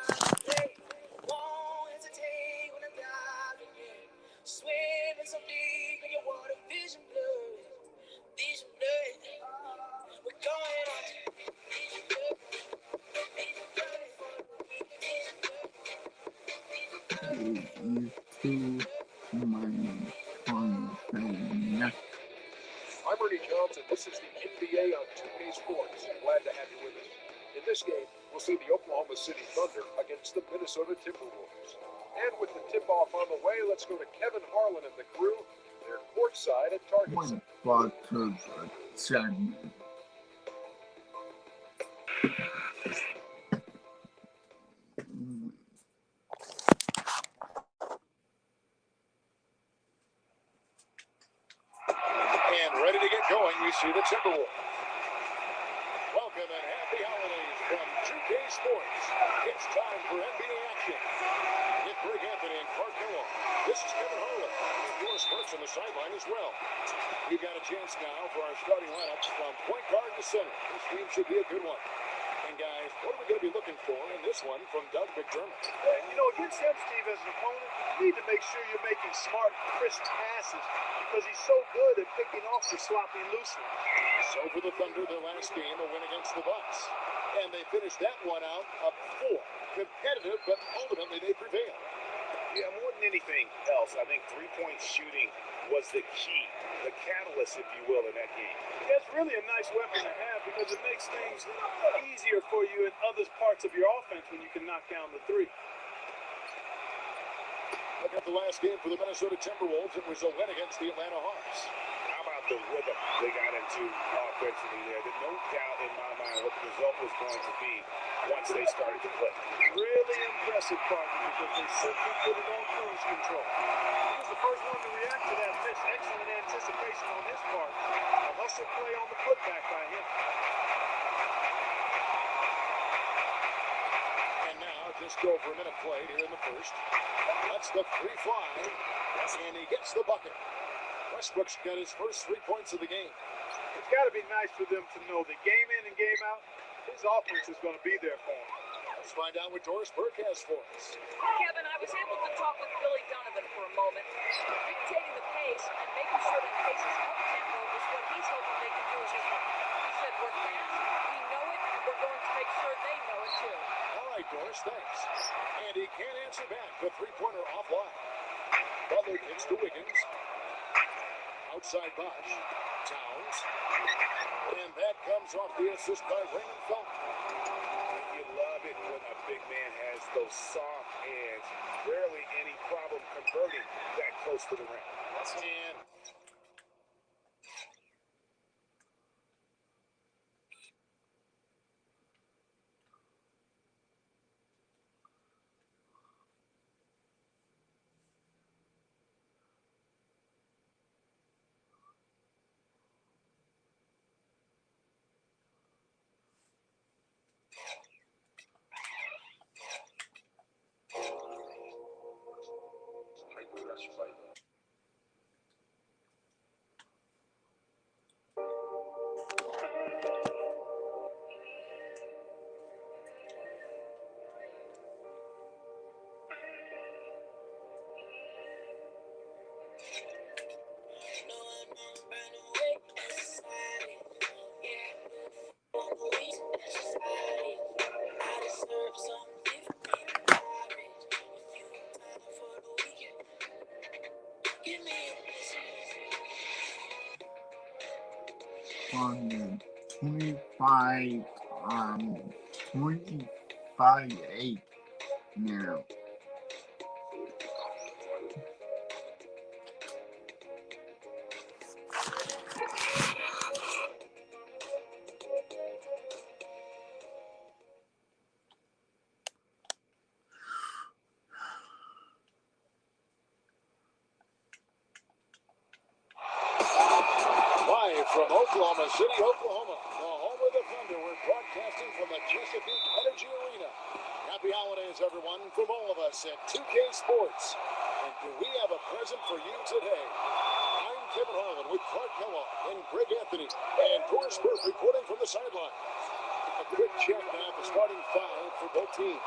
Won't hesitate when I'm diving in. Swimming so deep in your water, vision blurred. Vision blurred. We're going on vision blurred. Vision blurred. Vision blurred. To my content. I'm Ernie Johnson. This is the NBA on 2K Sports. Glad to have you with us. In this game, we'll see the Oklahoma City Thunder against the Minnesota Timberwolves. And with the tip-off on the way, let's go to Kevin Harlan and the crew. They're courtside at Target Center. And ready to get going, we see the Timberwolves. Welcome and happy holidays from 2K Sports. It's time for NBA action. With Greg Anthony and Clark Miller. This is Kevin Harlan. Doris Burks on the sideline as well. We've got a chance now for our starting lineups from point guard to center. This game should be a good one. And guys, what are we going to be looking for in this one from Doug McDermott? Against him, Steve, as an opponent, you need to make sure you're making smart, crisp passes because he's so good at picking off the sloppy loose ones. So for the Thunder, their last game, a win against the Bucks. And they finished that one out up 4. Competitive, but ultimately they prevailed. Yeah, more than anything else, I think three-point shooting was the key, the catalyst, if you will, in that game. Yeah, it's really a nice weapon to have because it makes things easier for you in other parts of your offense when you can knock down the three. Look at the last game for the Minnesota Timberwolves. It was a win against the Atlanta Hawks. How about the rhythm they got into offensively there? There's no doubt in my mind what the result was going to be once they started to play. Really impressive partner because they simply put it on cruise control. He was the first one to react to that miss. Excellent anticipation on his part. A hustle play on the putback by him. And now just over a minute played here in the first. That's the free fly. And he gets the bucket. Westbrook's got his first 3 points of the game. It's got to be nice for them to know that game in and game out, his offense is going to be there for him. Let's find out what Doris Burke has for us. Kevin, I was able to talk with Billy Donovan for a moment. Dictating the pace and making sure that pace is up-tempo is what he's hoping they can do in this one. He said, we're fast, we know it, and we're going to make sure they know it too. All right, Doris, thanks. And he can't answer back. The three-pointer offline. Butler kicks to Wiggins. Outside Bosch. Towns. And that comes off the assist by Raymond Felton. You love it when a big man has those soft hands. Rarely any problem converting that close to the rim. And On the 25, 25-8 now. from Oklahoma City, Oklahoma, the home of the Thunder, we're broadcasting from the Chesapeake Energy Arena. Happy holidays, everyone, from all of us at 2K Sports. And do we have a present for you today? I'm Kevin Harlan with Clark Kellogg and Greg Anthony and Doris Burke reporting from the sideline. A quick check now at the starting five for both teams.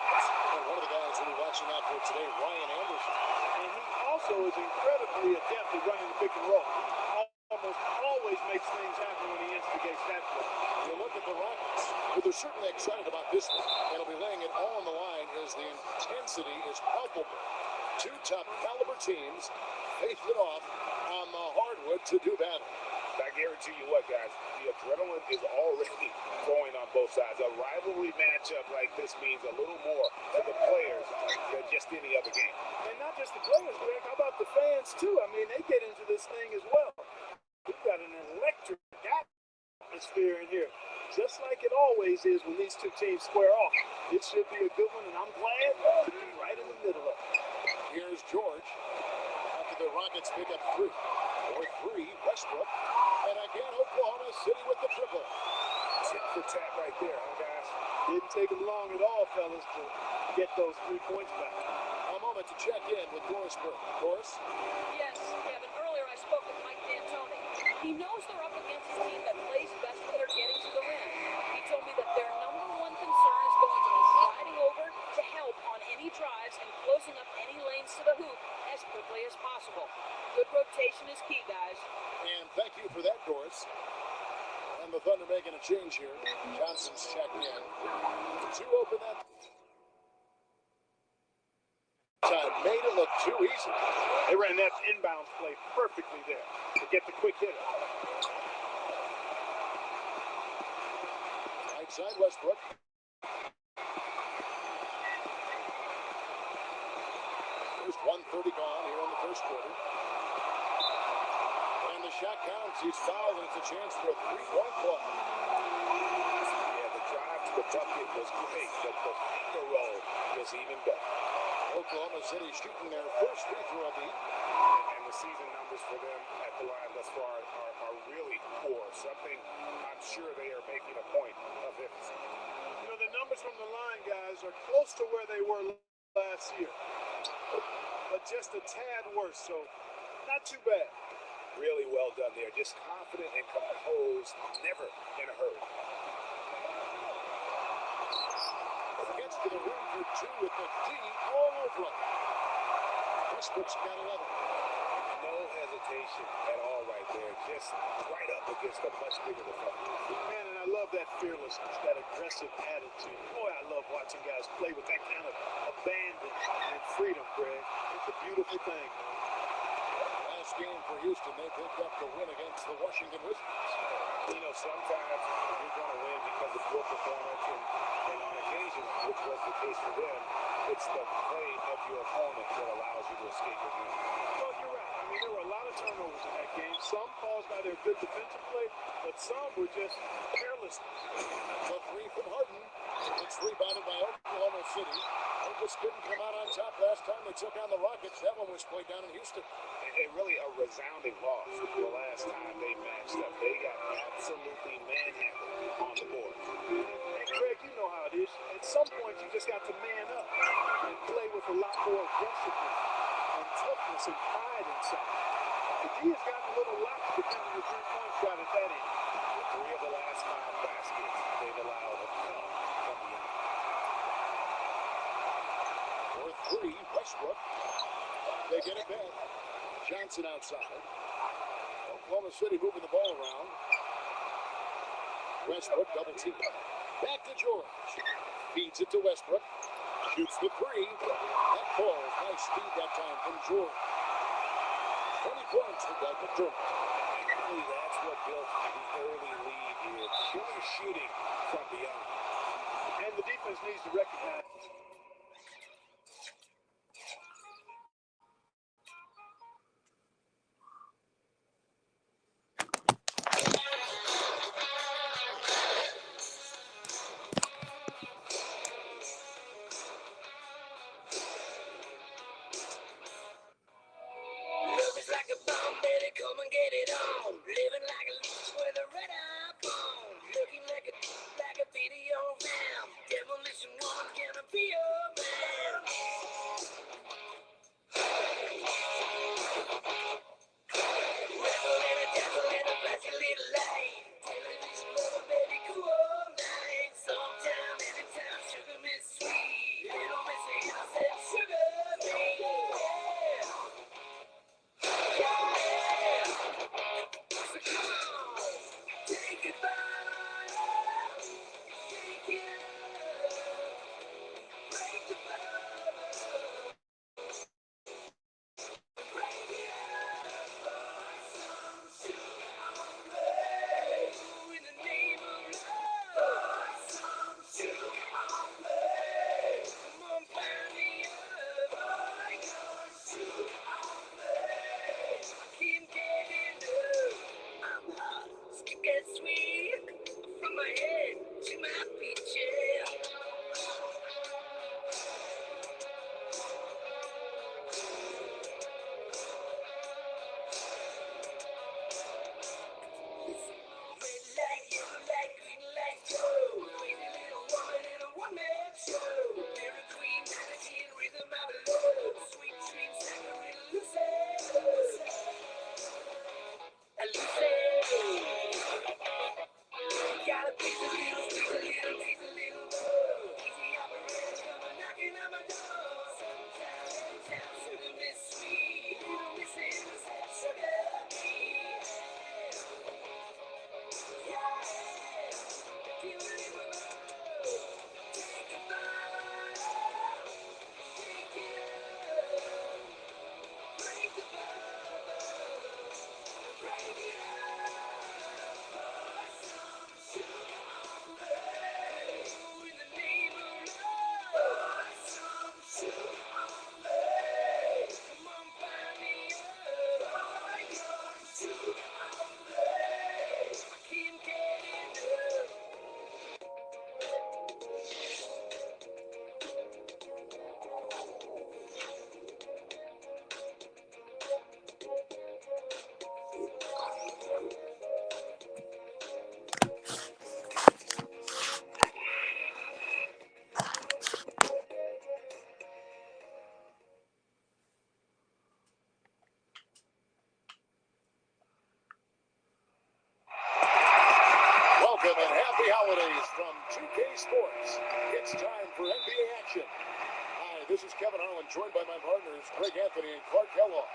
And one of the guys we'll be watching out for today, Ryan Anderson. And he also is incredibly adept at running the pick and roll. He almost always makes things happen when he instigates that play. You look at the Rockets, well, they're certainly excited about this one. They'll be laying it all on the line as the intensity is palpable. Two top caliber teams faced it off on the hardwood to do battle. I guarantee you what, guys, the adrenaline is already going on both sides. A rivalry matchup like this means a little more to the players than just any other game. And not just the players, Greg. How about the fans, too? I mean, they get into this thing as well. We've got an electric atmosphere in here, just like it always is when these two teams square off. It should be a good one, and I'm glad to be right in the middle of it. Here's George after the Rockets pick up three. Or three, Westbrook. And again, Oklahoma City with the triple. Tip for tat right there, huh, guys? Didn't take them long at all, fellas, to get those 3 points back. A moment to check in with Doris Burke. Doris? Yes, Kevin. Earlier I spoke with Mike D'Antoni. He knows they're up against a team that plays best when they're getting to the rim. He told me that their number one concern is going to be sliding over to help on any drives and closing up any lanes to the hoop as quickly as possible. Good rotation is key, guys. And thank you for that, Doris. And the Thunder making a change here. Johnson's checked in. Two open that time. Made it look too easy. They ran that inbounds play perfectly there to get the quick hitter. Right side, Westbrook. There's 1:30 gone here in the first quarter. And the shot counts. He's fouled, and it's a chance for a three-point play. Yeah, the drive to the bucket was great, but the finger roll was even better. Oklahoma City shooting their first free throw of the evening. And the season numbers for them at the line thus far are really poor. Something I'm sure they are making a point of emphasis. You know, the numbers from the line, guys, are close to where they were last year, but just a tad worse, so not too bad. Really well done there. Just confident and composed, never in a hurry. Gets to the rim for two with the D all over him. Westbrook's got 11. No hesitation at all right there. Just right up against a much bigger defender. Man, and I love that fearlessness, that aggressive attitude. Boy, I love watching guys play with that kind of abandon and freedom, Greg. It's a beautiful thing. Last game for Houston, they picked up the win against the Washington Wizards. You know, sometimes you're going to win because of your performance, and on occasion, which was the case for them, it's the play of your opponent that allows you to escape your game. Well, you're right. I mean, there were a lot of turnovers in that game. Some caused by their good defensive play, but some were just carelessness. The three from Harden. It's rebounded by Oklahoma City. Memphis couldn't come out on top last time they took on the Rockets. That one was played down in Houston. And really a resounding loss the last time they matched up. They got absolutely manhandled on the board. And Greg, you know how it is. At some point, you just got to man up and play with a lot more aggressiveness and toughness and pride inside. The D has gotten a little lax defending the three-point shot at that end. The 3 of the last 5 baskets they've allowed have come from the end. For three, Westbrook. They get it back. Johnson outside. Oklahoma City moving the ball around. Westbrook double team. Back to George. Feeds it to Westbrook. Shoots the three. That falls. Nice speed that time from George. 20 points for Doug McDermott. Really, that's what built the early lead here. Killer shooting from beyond. And the defense needs to recognize Love is like a bomb, baby, come and get it on. Living like a leech with a red eye on. Looking like a video ram. Demolition woman, can I be 2K Sports. It's time for NBA action. Hi, this is Kevin Harlan, joined by my partners, Greg Anthony and Clark Kellogg.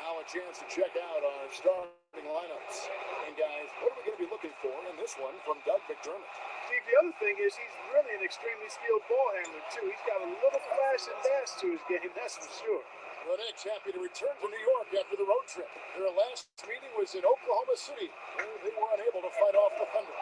Now a chance to check out our starting lineups. And guys, what are we going to be looking for in this one from Doug McDermott? Steve, the other thing is he's really an extremely skilled ball handler, too. He's got a little flash and dash to his game, that's for sure. The Knicks happy to return to New York after the road trip. Their last meeting was in Oklahoma City, where they were unable to fight off the Thunder.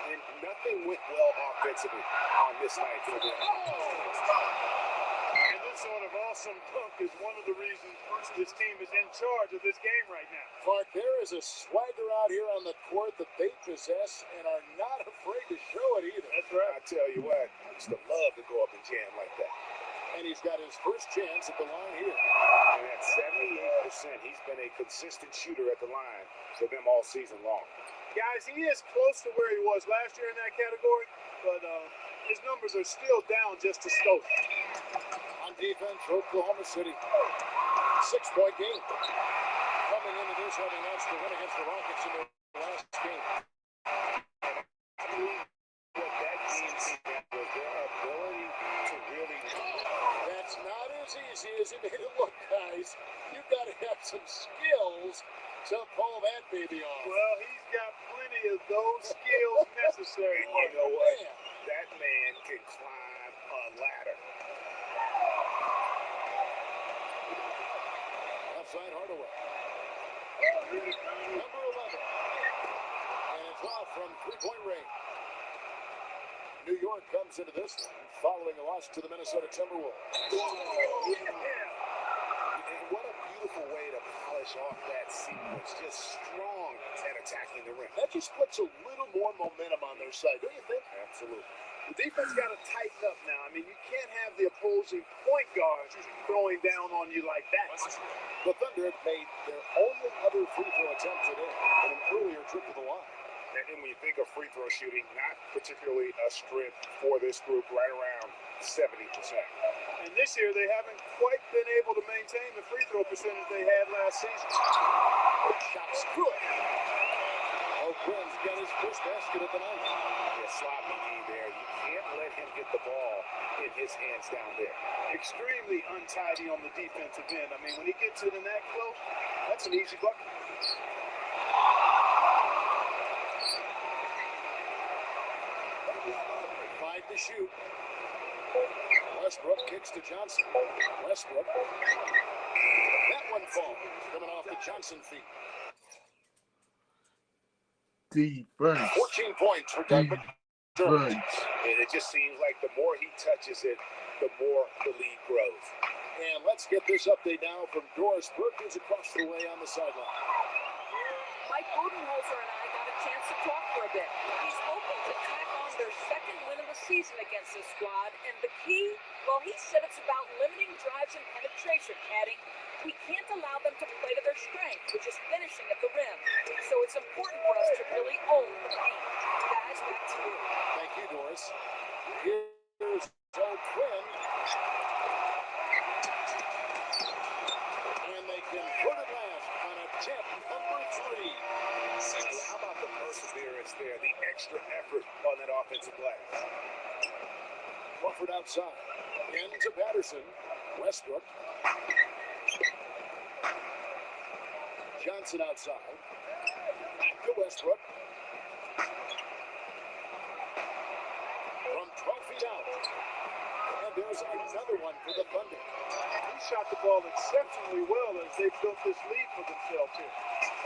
And nothing went well offensively on this night for them. And this sort of awesome dunk is one of the reasons this team is in charge of this game right now. Clark, there is a swagger out here on the court that they possess and are not afraid to show it either. That's right. I tell you what, I used to love to go up and jam like that. And he's got his first chance at the line here. And at 78%, he's been a consistent shooter at the line for them all season long. Guys, he is close to where he was last year in that category, but his numbers are still down just a skosh. On defense, Oklahoma City. 6-point game. Coming into this, having notched the win against the Rockets in their last game. What that game was their ability to really... That's not as easy as it made it look, guys. You've got to have some skills to pull that baby off. Well, he's got plenty of those skills necessary. You know what? That man can climb a ladder. Outside Hardaway. Number 11. And it's off from three-point range. New York comes into this following a loss to the Minnesota Timberwolves. And what a beautiful way to polish off that sequence. Just strong at attacking the rim. That just puts a little more momentum on their side, don't you think? Absolutely. The defense got to tighten up now. I mean, you can't have the opposing point guards throwing down on you like that. The Thunder had made their only other free throw attempt today on an earlier trip to the line. And when you think of free throw shooting, not particularly a strength for this group, right around 70%. And this year, they haven't quite been able to maintain the free throw percentage they had last season. Shots good. Quinn's got his first basket of the night. Yeah, sloppy D there. You can't let him get the ball in his hands down there. Extremely untidy on the defensive end. I mean, when he gets it in that close, that's an easy bucket. Five to shoot. Westbrook kicks to Johnson. Westbrook. That one falls. Coming off the Johnson feet. Defense. 14 points for Doug McDermott. And it just seems like the more he touches it, the more the lead grows. And let's get this update now from Doris Perkins across the way on the sideline. Mike Budenholzer and I got a chance to talk for a bit. He's hoping to tack on their second win of the season against this squad. And the key, well, he said it's about limiting drives and penetration, adding, we can't allow them to play to their strength, which is finishing at the rim. So it's important for us to really own the paint. Guys, back to you. Thank you, Doris. Here's Joe Quinn. And they convert it last on attempt number 3. How about the perseverance there, the extra effort on that offensive glass? Crawford outside. Into Patterson. Westbrook. Johnson outside. Back to Westbrook. From 12 feet out. And there's another one for the Thunder. He shot the ball exceptionally well as they built this lead for themselves here.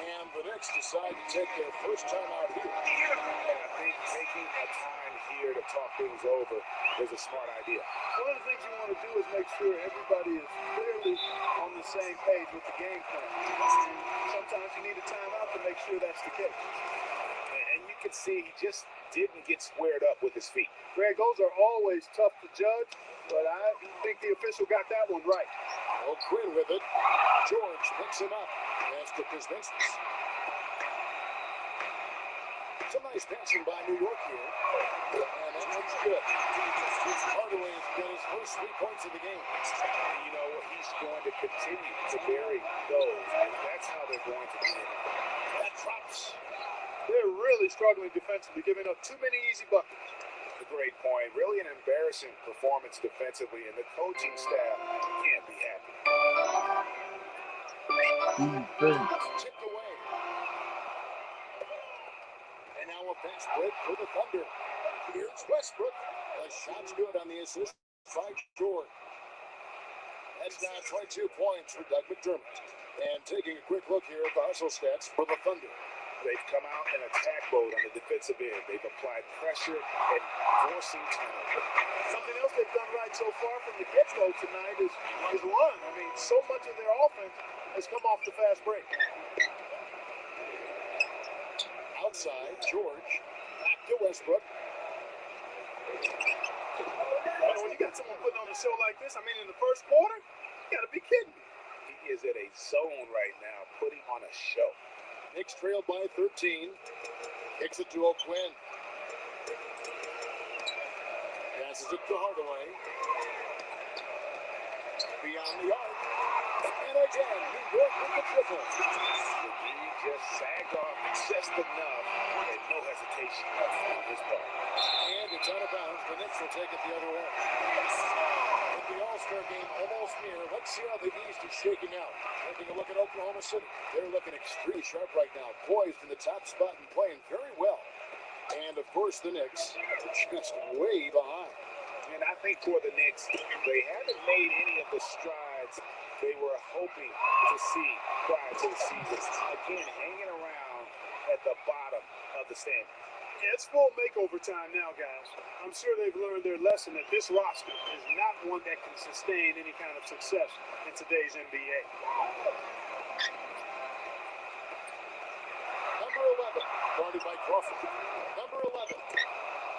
And the Knicks decide to take their first time out here. I think taking a time here to talk things over is a smart idea. One of the things you want to do is make sure everybody is clearly on the same page with the game plan. Sometimes you need a timeout to make sure that's the case. And you can see he just didn't get squared up with his feet. Greg, those are always tough to judge, but I think the official got that one right. Oh, Quinn with it. George picks him up. Pass to Kuzminskis. Some nice passing by New York here. And that one's good. Hardaway's got his first 3 points of the game. And you know what? He's going to continue to bury those, and that's how they're going to do it. That drops. They're really struggling defensively, giving up too many easy buckets. A great point. Really an embarrassing performance defensively, and the coaching staff can't be happy. Defense. Chipped away. And now a fast break for the Thunder. Here's Westbrook. The shot's good on the assist by George. That's now 22 points for Doug McDermott. And taking a quick look here at the hustle stats for the Thunder. They've come out in attack mode on the defensive end. They've applied pressure and forcing turnover. Something else they've done right so far from the get-go tonight is run. I mean, so much of their offense has come off the fast break. Outside, George. Back to Westbrook. When you got someone putting on a show like this, I mean, in the first quarter, you got to be kidding me. He is in a zone right now, putting on a show. Knicks trailed by 13. Kicks it to O'Quinn. Passes it to Hardaway. Beyond the arc. And again, New York with the triple. He just sagged off just enough and no hesitation on his part. And it's out of bounds. The Knicks will take it the other way. With the All-Star game almost near, let's see how the East is shaking out. Taking a look at Oklahoma City. They're looking extremely sharp right now. Poised in the top spot and playing very well. And, of course, the Knicks just way behind. And I think for the Knicks, they haven't made any of the strides they were hoping to see prior to the season. Again, hanging around at the bottom of the standings. Yeah, it's full makeover time now, guys. I'm sure they've learned their lesson that this roster is not one that can sustain any kind of success in today's NBA. Number 11, guarded by Crawford. Number 11.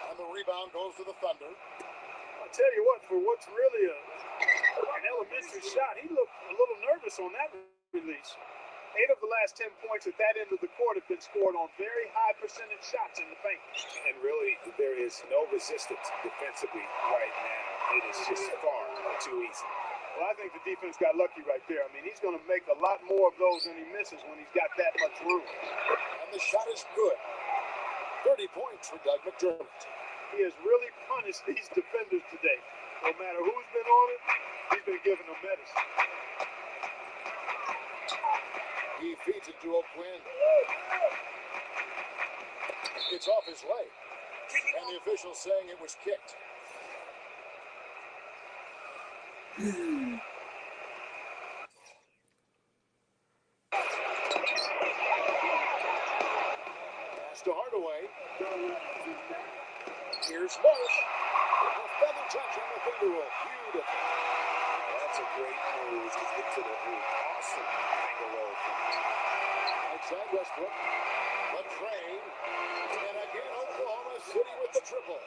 And the rebound goes to the Thunder. I'll tell you what, for what's really an elementary shot, he looked a little nervous on that release. 8 of the last 10 points at that end of the court have been scored on very high percentage shots in the paint. And really, there is no resistance defensively right now. It is just far too easy. Well, I think the defense got lucky right there. I mean, he's going to make a lot more of those than he misses when he's got that much room. And the shot is good. 30 points for Doug McDermott. He has really punished these defenders today. No matter who's been on it, he's been giving them medicine. He feeds it to O'Quinn. It's off his leg. And the official saying it was kicked. Pass to Hardaway. Here's Marsh. A feather touch on the finger roll. Beautiful. That's a great move to get to the hoop. Awesome finger roll. Outside Westbrook. The train. And again, Oklahoma City with the triple.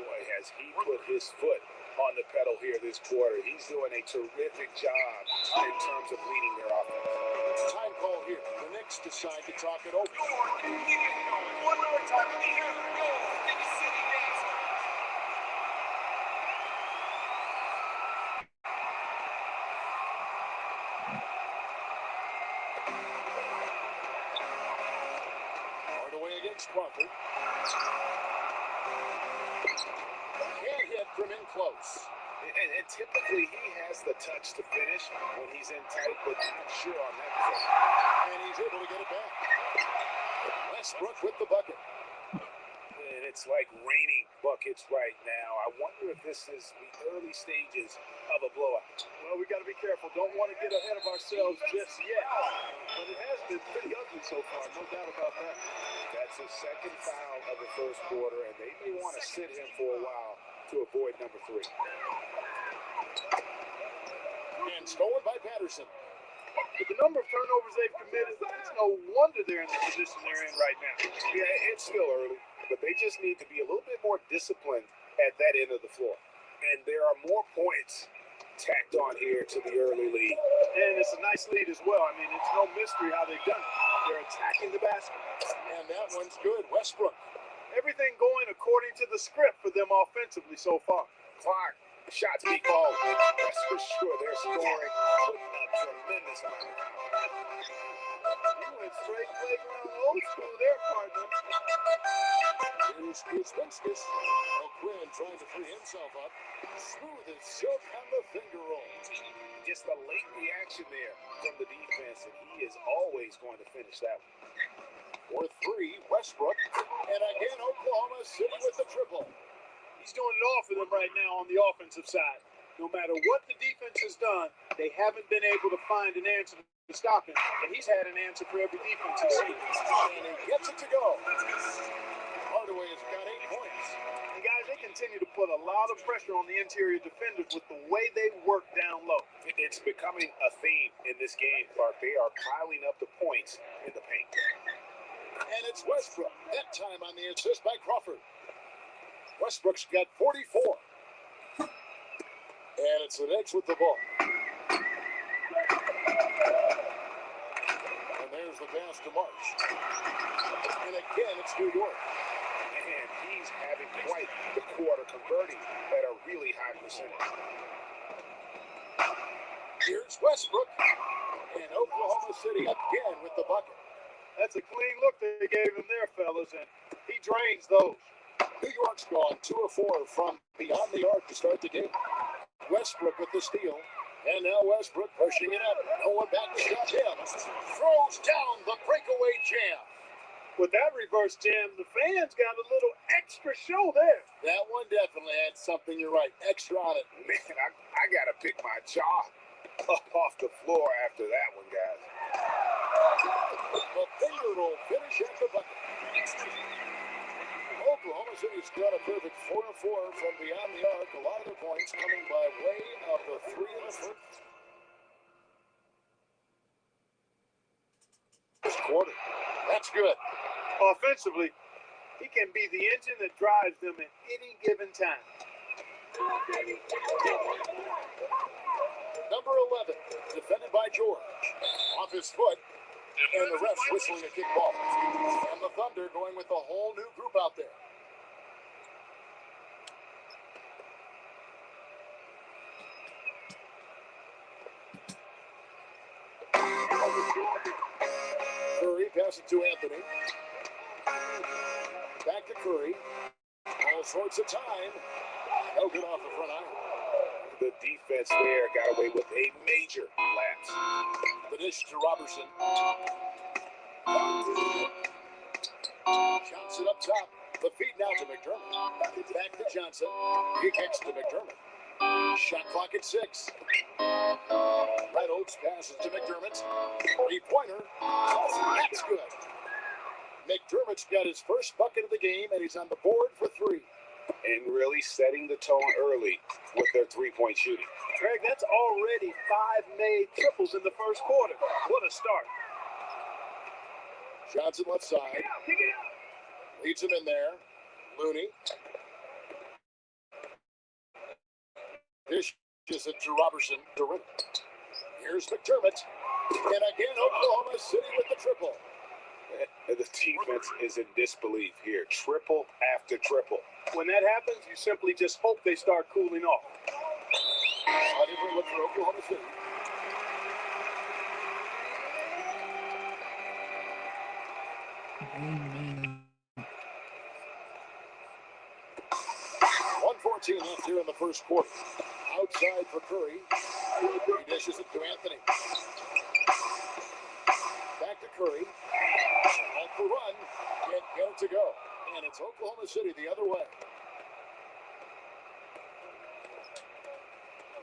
Boy, has he put his foot on the pedal here this quarter. He's doing a terrific job in terms of leading their offense. Time call here. The Knicks decide to talk it over. One more time. Here's the goal. City Knicks. Hardaway against Crawford. Can't hit from in close. And typically he has the touch to finish when he's in tight, but not sure on that possession. And he's able to get it back. Westbrook with the bucket. And it's like raining buckets right now. I wonder if this is the early stages of a blowout. Well, we got to be careful. Don't want to get ahead of ourselves just yet. But it has been pretty ugly so far, no doubt about that. That's his second foul of the first quarter, and they may want to sit him for a while to avoid number 3. And stolen by Patterson. With the number of turnovers they've committed, it's no wonder they're in the position they're in right now. Yeah, it's still early, but they just need to be a little bit more disciplined at that end of the floor. And there are more points tacked on here to the early lead. And it's a nice lead as well. I mean, it's no mystery how they've done it. They're attacking the basket. And that one's good. Westbrook. Everything going according to the script for them offensively so far. Clark, shots be called. That's for sure. They're scoring with a tremendous amount of confidence. You went straight playground old school there, partner. Here's Kuzminskis. trying to free himself up. Smooth as silk on the finger roll. Just a late reaction there from the defense, and he is always going to finish that one. For three, Westbrook. And again, Oklahoma City with the triple. He's doing it all for them right now on the offensive side. No matter what the defense has done, they haven't been able to find an answer to stop him. And he's had an answer for every defense he's seen. And he gets it to go. Hardaway has got 8 points. And guys, they continue to put a lot of pressure on the interior defenders with the way they work down low. It's becoming a theme in this game, Clark. They are piling up the points in the paint. And it's Westbrook. That time on the assist by Crawford. Westbrook's got 44. And it's the Knicks with the ball. And there's the pass to March. And again, it's New York. And he's having quite the quarter, converting at a really high percentage. Here's Westbrook. And Oklahoma City again with the bucket. That's a clean look they gave him there, fellas, and he drains those. New York's gone 2 of 4 from beyond the arc to start the game. Westbrook with the steal. And now Westbrook pushing it up. No one back to stop him. Throws down the breakaway jam. With that reverse jam, the fans got a little extra show there. That one definitely had something, you're right, extra on it. Man, I got to pick my jaw up off the floor after that one, guys. The finger roll finish at the bucket. Oklahoma City's got a perfect 4 of 4 from beyond the arc. A lot of their points coming by way of the 3 in the first quarter. That's good. Offensively, he can be the engine that drives them at any given time. Number 11, defended by George. Off his foot, and the ref's whistling a kick ball. And the Thunder going with a whole new group out there. Curry passes to Anthony. Back to Curry. All sorts of time. Held it off the front iron. The defense there got away with a major lapse. The dish to Robertson. Johnson up top. The feed now to McDermott. Back to Johnson. He kicks to McDermott. Shot clock at 6. Reynolds passes to McDermott. 3-pointer. That's good. McDermott's got his first bucket of the game, and he's on the board for 3. And really setting the tone early with their three-point shooting. Greg, that's already 5 made triples in the first quarter. What a start. Johnson left side. Leads him in there. Looney. This is it to Robertson. Here's McDermott. And again, Oklahoma City with the triple. The defense is in disbelief here. Triple after triple. When that happens, you simply just hope they start cooling off. A different look for Oklahoma City. Amen. 1:14 left here in the first quarter. Outside for Curry. He dishes it to Anthony. Back to Curry. Off the run. Can't get it to go. And it's Oklahoma City the other way.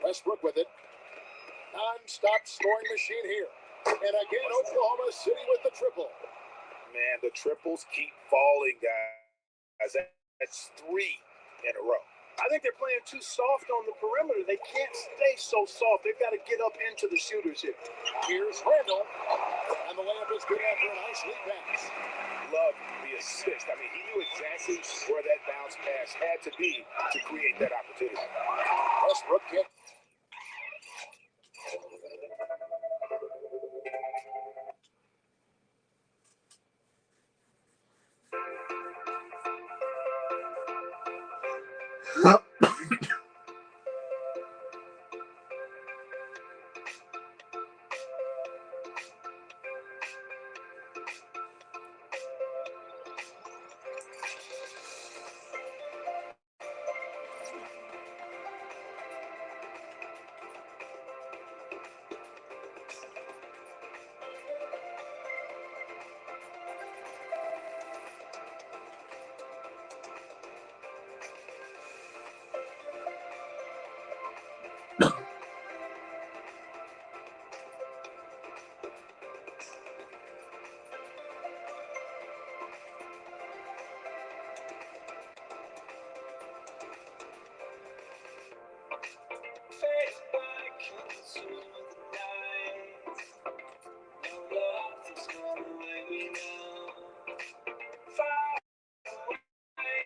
Westbrook with it. Non-stop scoring machine here. And again, Oklahoma City with the triple. Man, the triples keep falling, guys. That's 3 in a row. I think they're playing too soft on the perimeter. They can't stay so soft. They've got to get up into the shooters here. Here's Randall. And the layup is good after a nice lead pass. Love the assist. I mean, he knew exactly where that bounce pass had to be to create that opportunity. Westbrook kick. into the night. No love is gonna let me down. Far away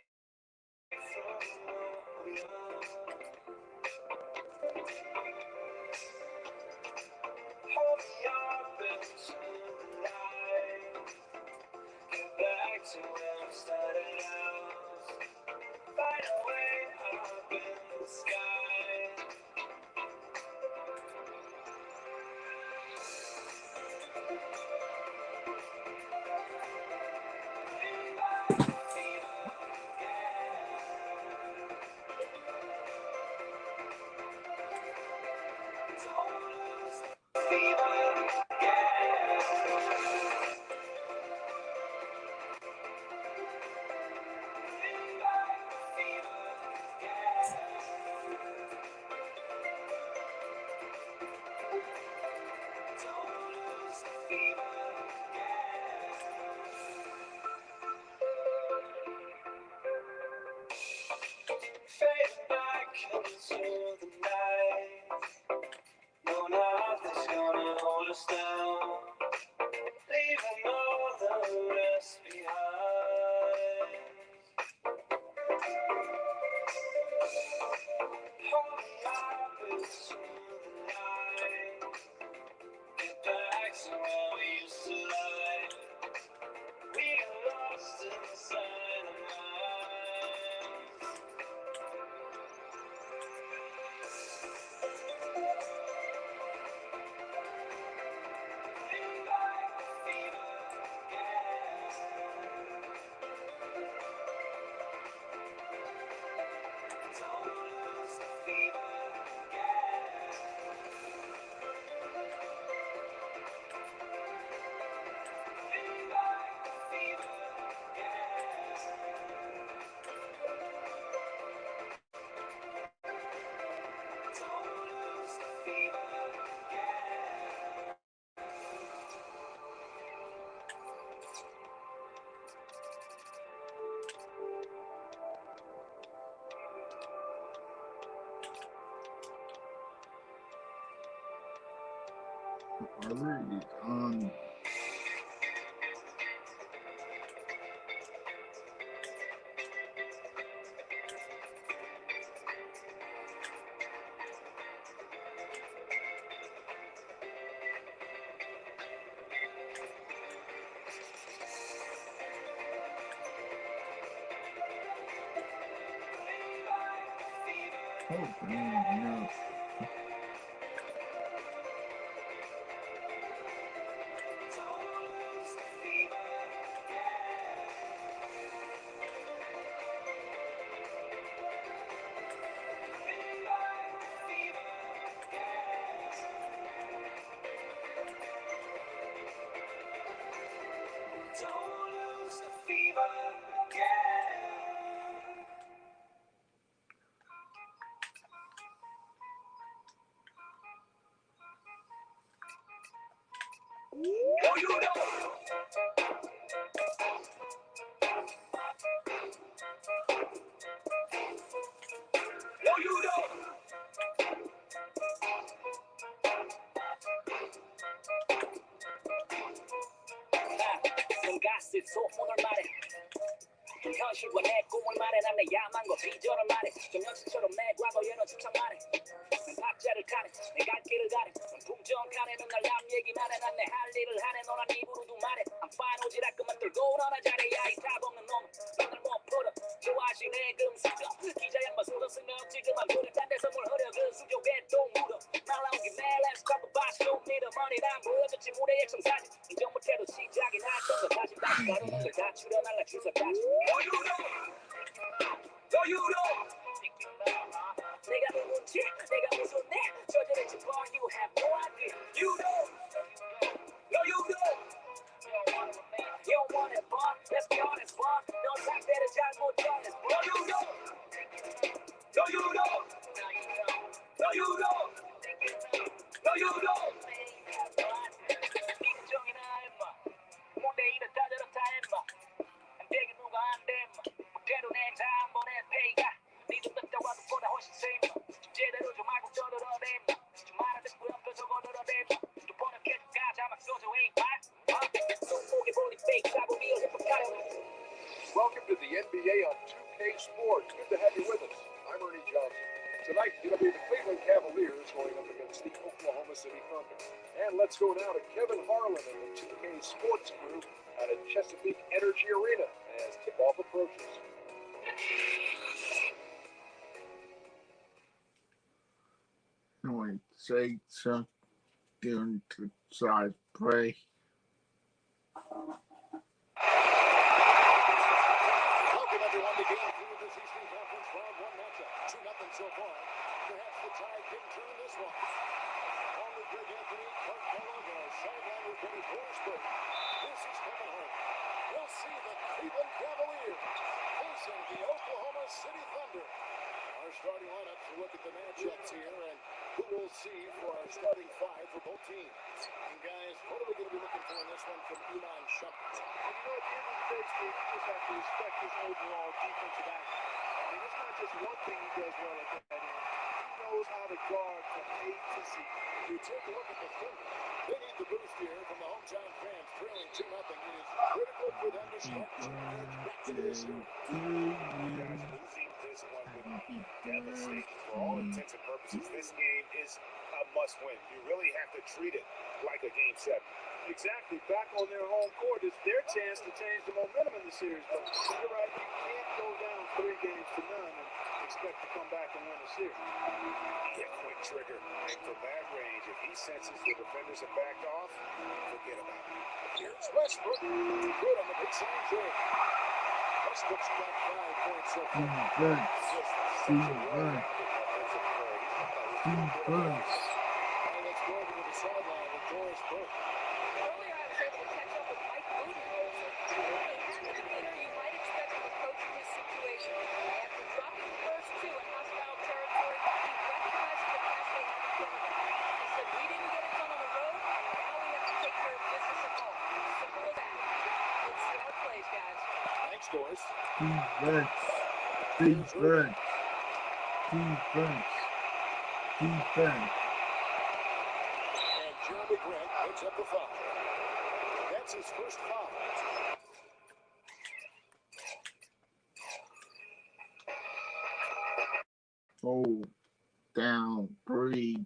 from what we are. Hold me up into the light. Get back to where we started out. Find a way up in the sky. Fade back into the night. No, nothing's gonna hold us down. Leaving all the rest behind. Hold me up into the night. Get back to where we used to lie. We got lost inside our minds. Bring back the fever, yeah. Don't lose the fever, yeah. Bring back the fever, yeah. Don't lose the fever, yeah. Alright, oh, no. Don't lose the fever, yeah. Oh, you know. Oh, you know. 넌 가스 소문을 말해 현실과 내 꿈을 말해 난 내 야망과 비전을 말해 좀 연습처럼 내 과거에는 집착 말해 난 박자를 타네 내 갈 길을 가네 넌 풍정하네 넌 날 남 얘기만 해 난 내 할 일을 하네 너란 입으로도 말해 I'm fine 오지랖 들고 너나 잘해 야이 답 없는 놈 넌 날 못 풀어 좋아하시네 금수저 기자 양반 소설 쓰면 지금만 그래 딴 데서 뭘 흐려 그 수족에 똥 묻어 날 나온 김에 Let's talk about show me the money 난 보여줬지 무대 액션 사진 인정 못해도 시작이 났던 거 다시 가루는 걸다 추려날라 주석까지 No you don't 내가 누군지 내가 무슨 내 저지른지 boy you have no idea You don't No you don't You don't want it fun Let's be honest fun 넌 상대를 잘못 전해 No you don't No you don't No you don't No you don't 인정이나 임마 뭔데 이래 따져라 임마 안 되긴 누가 안 돼 임마 그대로 내자 한 번에 페이가 니도 떴다 와도 보다 훨씬 세 임마 좀 제대로 좀 알고 떠들어내 임마 좀 알아듣고 NBA on 2K Sports. Good to have you with us. I'm Ernie Johnson. Tonight, it'll be the Cleveland Cavaliers going up against the Oklahoma City Thunder. And let's go now to Kevin Harlan and the 2K Sports crew out at Chesapeake Energy Arena as tip-off approaches. Wait, say something to side play. Welcome everyone to Game 3 of this Eastern Conference Round 1 matchup. 2-0 so far. Perhaps the Tide can turn this one. On with Greg Anthony, Clark Kellogg, and our sideline reporter Borisburg. This is Kevin Harlan. We'll see the Cleveland Cavaliers facing the Oklahoma City Thunder. Our starting lineup to look at the matchups here and who we'll see for our starting five for both teams. And guys, what are we going to be looking for in this one from Iman Shumpert? And you know, at the end of the day, Steve, you just have to respect his overall defensive action. I mean, it's not just one thing he does well at that end. He knows how to guard from A to Z. You take a look at the Thunder. They need the boost here from the hometown fans, trailing 2-0. It is critical for them to start to edge back to this series. Losing this one would be devastating for all intents and purposes. This game is a must-win. You really have to treat it like a Game 7. Exactly. Back on their home court, it's their chance to change the momentum in the series. But you're right, you can't go down 3-0 and expect to come back and win a series. Yeah, quick trigger. And from that range, if he senses the defenders have backed off, forget about it. Here's Westbrook. Good on the big sign trade. Westbrook's got 5 points so far. Now let's go over to the sideline with Doris Burke. Earlier, I was able to catch up with Mike Budenholzer. Really had the demeanor you might expect from a coach in this situation. After dropping the first two in hostile territory, he recognized the task they had in front of them. He said, "We didn't get it done on the road, now we have to take care of business at home." Simple as that. It's smart plays, guys. Thanks, Doris. Defense. And Jeremy Grant picks up the foul. That's his first foul. Oh, down, breathe.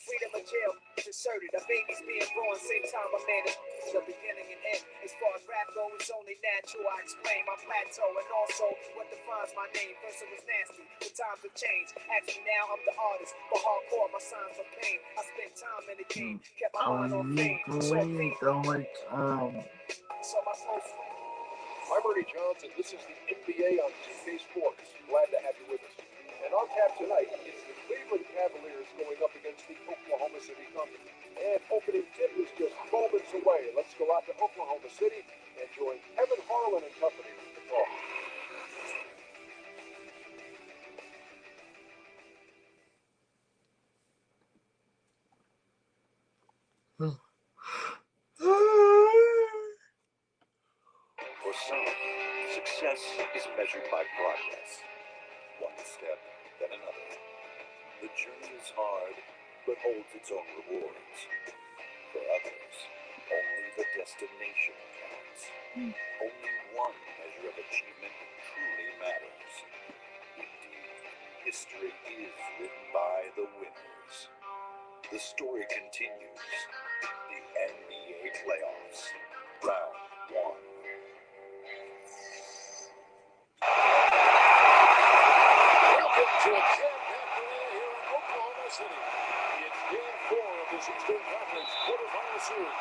Freedom of jail is inserted. A baby's being born, same time a man is the beginning and end. As far as rap goes, it's only natural. I explain my plateau and also what defines my name. First it was nasty, the times have changed. Actually now I'm the artist, but hardcore my signs for pain. I spent time in the game, kept my mind on fame. So my soul. I'm Ernie Johnson. This is the NBA on 2K Sports. Glad to have you with us. And on tap tonight is the Cleveland Cavaliers going up against the Oklahoma City Thunder. And opening tip is just moments away. Let's go out to Oklahoma City and join Kevin Harlan and company with the call. For some, success is measured by progress, one step then another. The journey is hard, but holds its own rewards. For others, only the destination counts. Only one measure of achievement truly matters. Indeed, history is written by the winners. The story continues. The NBA playoffs, round 1. Welcome to a jam-packed arena here in Oklahoma City. It's Game 4 of this Eastern Conference quarterfinal series.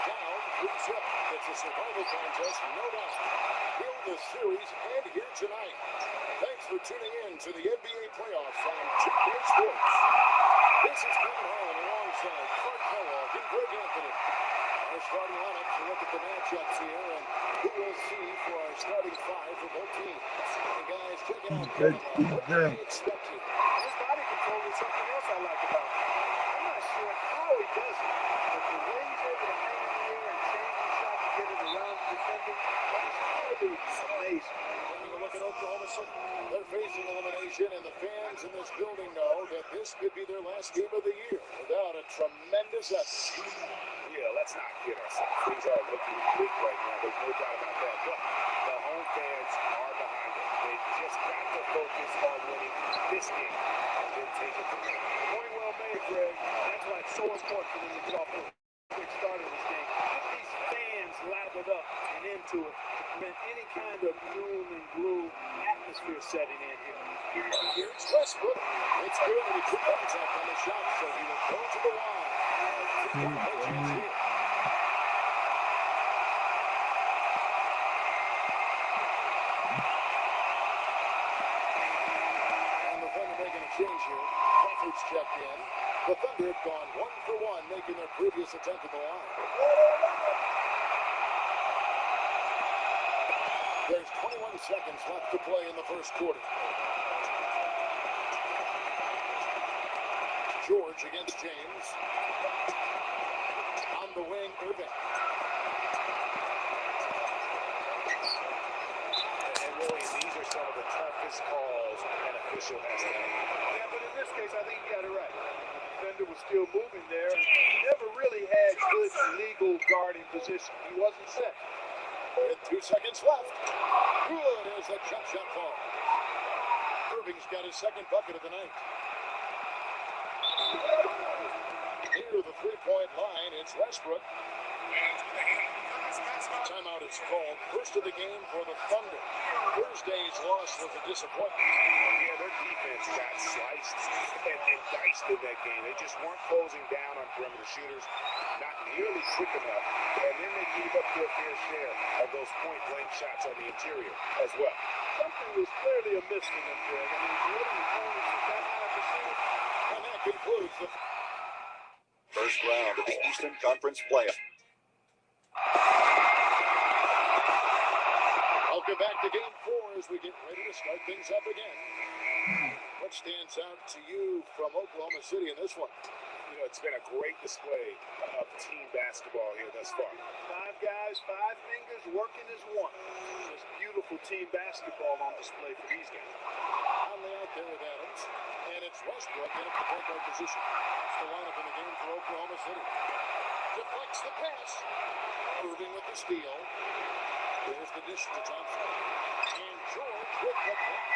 Down 3-zip. It's a survival contest, no doubt. Will the series end here tonight? Thanks for tuning in to the NBA playoffs on 2K Sports. This is Kevin Harlan alongside Clark Kellogg and Greg Anthony. Our starting lineup to look at the matchups here and who we'll see for our starting five for both teams. And guys, check it out. What can we expect here? His body control is something else I like about him. I'm not sure how he does it, but the way he's able to hang in Oklahoma City. They're facing elimination, and the fans in this building know that this could be their last game of the year without a tremendous effort. Yeah, let's not kid ourselves. Things are looking bleak right now. There's no doubt about that. But the home fans are behind them. They've just got to focus on winning this game and then take it from there. Point well made, Greg. That's why it's so important for them to get off to a quick start in this game. Get these fans lathered up and into it to prevent any kind of doom and gloom atmosphere setting in here. Here's Westbrook. It's good. He took contact on the shot, so he will go to the line. And the Thunder making a change here. Crawford's checked in. The Thunder have gone 1 for 1, making their previous attempt at the line. There's 21 seconds left to play in the first quarter. George against James. On the wing, Irving. And really, these are some of the toughest calls an official has to make. Yeah, but in this case, I think you got it right. The defender was still moving there. He never really had good legal guarding position. He wasn't set. With 2 seconds left. Good as the jump shot fall. Irving's got his second bucket of the night. Near the three-point line, it's Westbrook. Timeout is called. First of the game for the Thunder. Thursday's loss was a disappointment. Yeah, their defense got sliced and diced in that game. They just weren't closing down on perimeter shooters, not nearly quick enough, and then they gave up their fair share of those point-blank shots on the interior as well. Something was clearly amiss for them, Greg. I mean, for them to only shoot that high percentage. And that concludes the First round of the Eastern Conference playoff. Welcome back to Game 4 as we get ready to start things up again. What stands out to you from Oklahoma City in this one? You know, it's been a great display of team basketball here thus far. 5 guys, 5 fingers working as one. Just beautiful team basketball on display for these guys. Conley out there with Adams. And it's Westbrook in at the point guard position. It's the lineup in the game for Oklahoma City. Deflects the pass. Irving with the steal. There's the dish to Thompson. And George with the block.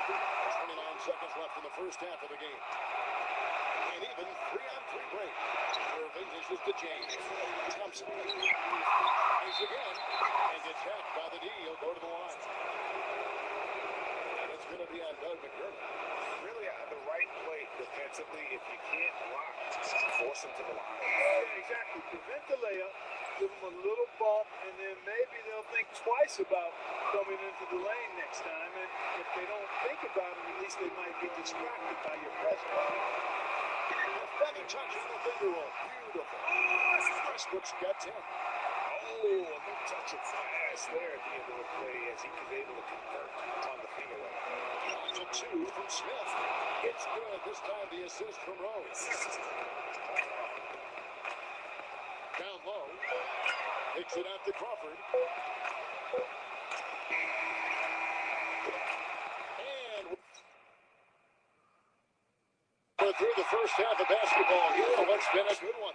29 seconds left in the first half of the game. And even 3-on-3 break. Irving dishes to James. Thompson. Plays again. And gets hacked by the D. He'll go to the line. And it's going to be on Doug McDermott. Really on the right play defensively. If you can't block, force him to the line. Yeah, exactly. Prevent the layup, give them a little bump, and then maybe they'll think twice about coming into the lane next time. And if they don't think about it, at least they might be distracted by your presence. Feather touch on the finger roll. Beautiful. Westbrook's got 10. Oh, a no touch of pass there at the end of the play as he was able to convert on the finger roll. To 2 from Smith. It's good. This time the assist from Rose. Down low. Picks it out to Crawford. And we're through the first half of basketball here. What's been a good one?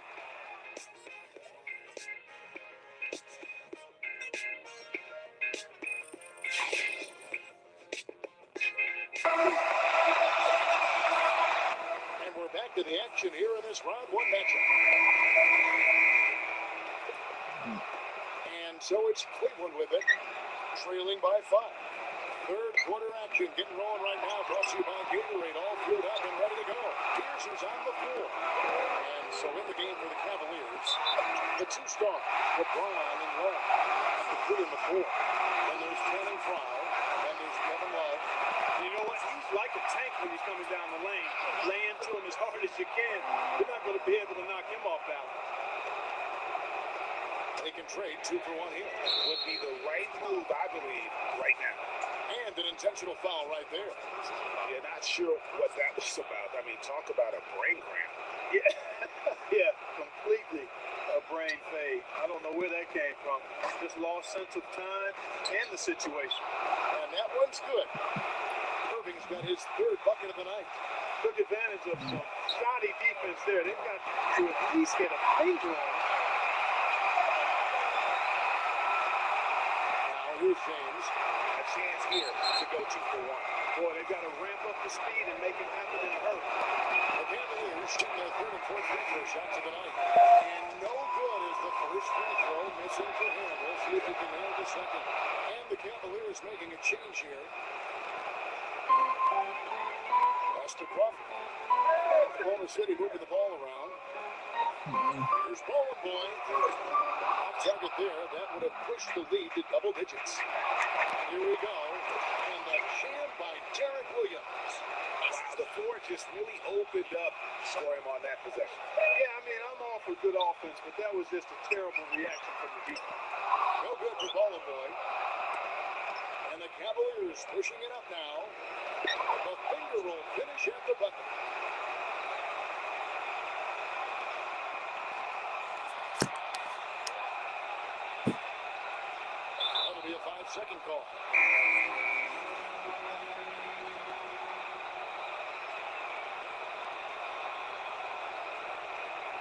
And we're back to the action here in this round 1 matchup. And so it's Cleveland with it, trailing by 5. Third quarter action getting rolling right now. Brought to you by Gatorade, all filled up and ready to go. Pearson's on the floor. And so in the game for the Cavaliers, the 2 stars, LeBron and Love, at the 3 and the 4. Then there's Channing Frye, then there's Kevin Love. You know what? He's like a tank when he's coming down the lane. Lay into him as hard as you can. You're not going to be able to knock him off balance. They can trade 2 for 1 here. Would be the right move, I believe, right now. And an intentional foul right there. You're not sure what that was about. I mean, talk about a brain cramp. Yeah, yeah, completely. A brain fade. I don't know where that came from. Just lost sense of time and the situation. And that one's good. Irving's got his third bucket of the night. Took advantage of some shoddy defense there. They've got to at least get a finger on it. Now here's James. A chance here to go 2 for 1. Boy, they've got to ramp up the speed and make it happen in a hurry. The Cavaliers shooting their third and fourth free throw shots of the night. And no good is the first free throw missing for him. We'll see if he can nail the second. And the Cavaliers making a change here. Pass to Crawford. Oklahoma City moving the ball around. Here's Boy. Off target there. That would have pushed the lead to double digits. Here we go. And a jam by Derek Williams. Wow, the floor just really opened up for him on that possession. Yeah, I mean, I'm all for good offense, but that was just a terrible reaction from the defense. No good for Boy. And the Cavaliers pushing it up now. The finger roll finish at the bucket. That'll be a 5-second call.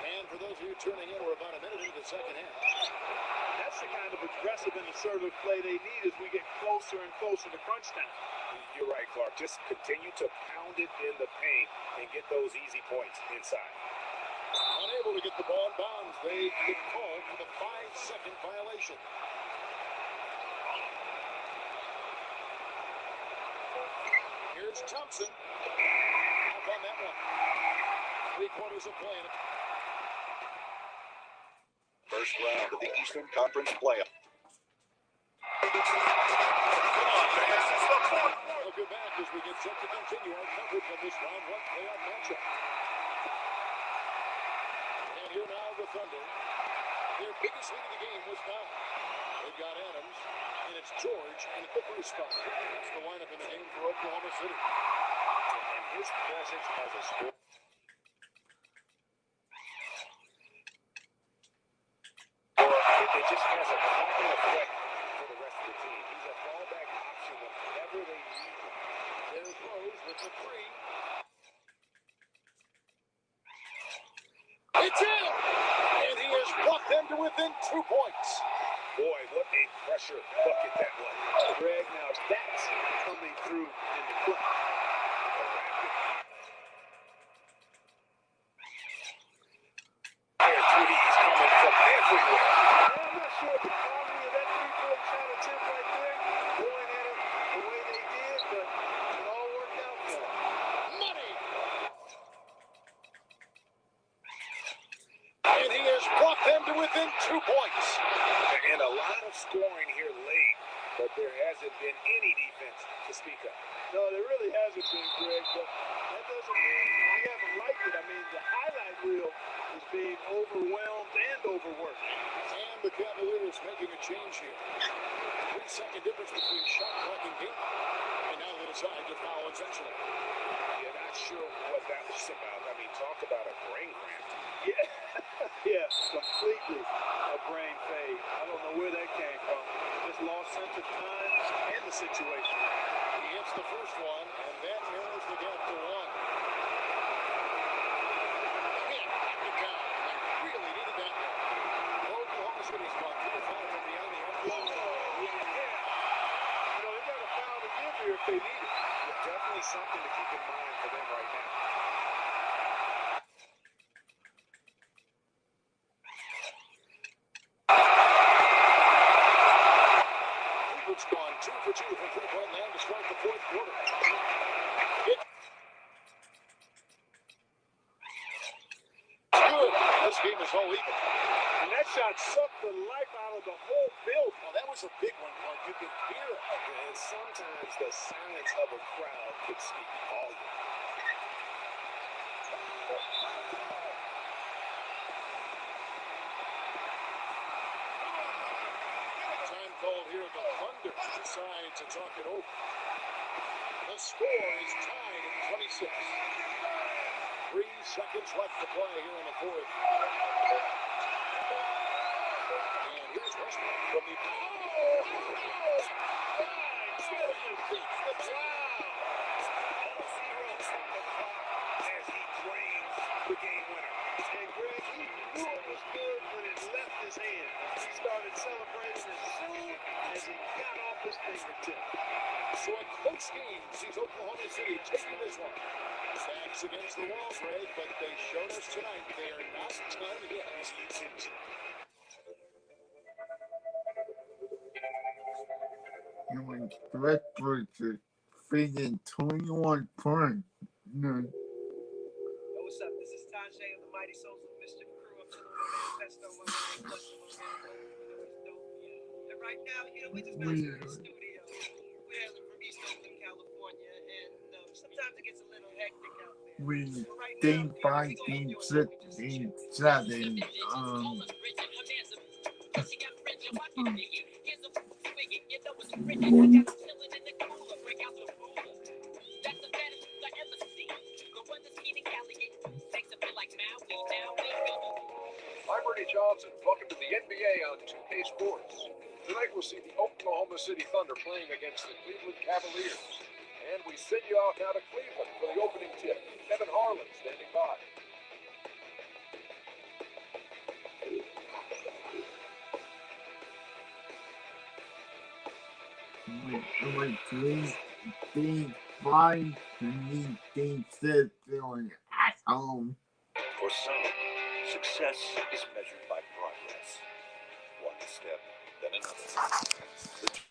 And for those of you tuning in, we're about a minute into the second half. That's the kind of aggressive and assertive play they need as we get closer and closer to crunch time. You're right, Clark. Just continue to pound it in the paint and get those easy points inside. Unable to get the ball in bounds. They get called for the 5-second violation. Here's Thompson. Up on that one. 3 quarters of play. First round of the Eastern Conference playoff. We'll go back as we get set to continue our coverage of this round 1 playoff matchup. And here now the Thunder. Their biggest lead of the game was 9. They've got Adams, and it's George in the Clippers spot. That's the lineup in the game for Oklahoma City. And his presence as a scorer. It just has a calming effect for the rest of the team. He's a fallback option whenever they need him. There's Rose with the 3. It's in! And he has brought them to within 2 points. Boy, what a pressure bucket that was. Greg, now that's coming through in the clutch. There, threes coming from everywhere. I'm not sure the quality of that three-point shot attempt right there, going at it the way they did, but it all worked out for them. Money! And he has brought them to within 2 points. And a lot of scoring here late, but there hasn't been any defense to speak of. No, there really hasn't been, Greg, but that doesn't mean we haven't liked it. I mean, the highlight reel is being overwhelmed and overworked. And the Cavaliers making a change here. 3-second difference between shot clock and game. And now they decide to foul intentionally. You're not sure what that was about. I mean, talk about a brain cramp. Yeah, yeah, completely a brain fade. I don't know where that came from. Just lost sense of time and the situation. He hits the first one, and that narrows the gap to 1. Can't knock it down. They really needed that one. Oklahoma City's got 3 or 5 from beyond the arc. Yeah. You know, they got a foul to give here if they need it. Definitely something to keep in mind for them right now. Cleveland's gone 2 for 2 from three-point land to start the 4th quarter. Good. This game is all even. And that shot sucked the life out of the whole building. Well, that was a big one, Clark. You can hear it. And sometimes the silence of a crowd could speak volumes. Time called here. The Thunder decide to talk it over. The score is tied at 26. 3 seconds left to play here in the 4th. first from the... As he drains the game winner. And Greg, he knew it was good when it left his hand. He started celebrating as soon as he got off his fingertip. So a close game sees Oklahoma City taking this one. Backs against the wall, Greg, but they showed us tonight they are not done yet. You went direct for the freaking 21 points. No. What's up? This is Tajay of the Mighty Souls of Mischief crew. I'm chilling with my man Pesto, my man Clutch, my man Logan. He's dope. And right now, we just got in the studio. We're hailing from East Oakland, California, and sometimes it gets a little hectic out there. We So right think now, by we the gonna enjoy in just 7 I'm Bernie Johnson. Welcome to the NBA on 2K Sports. Tonight we'll see the Oklahoma City Thunder playing against the Cleveland Cavaliers. And we send you out now to Cleveland for the opening tip. Kevin Harlan standing by. we think by the feeling at home. For some, success is measured by progress. One step, then another. The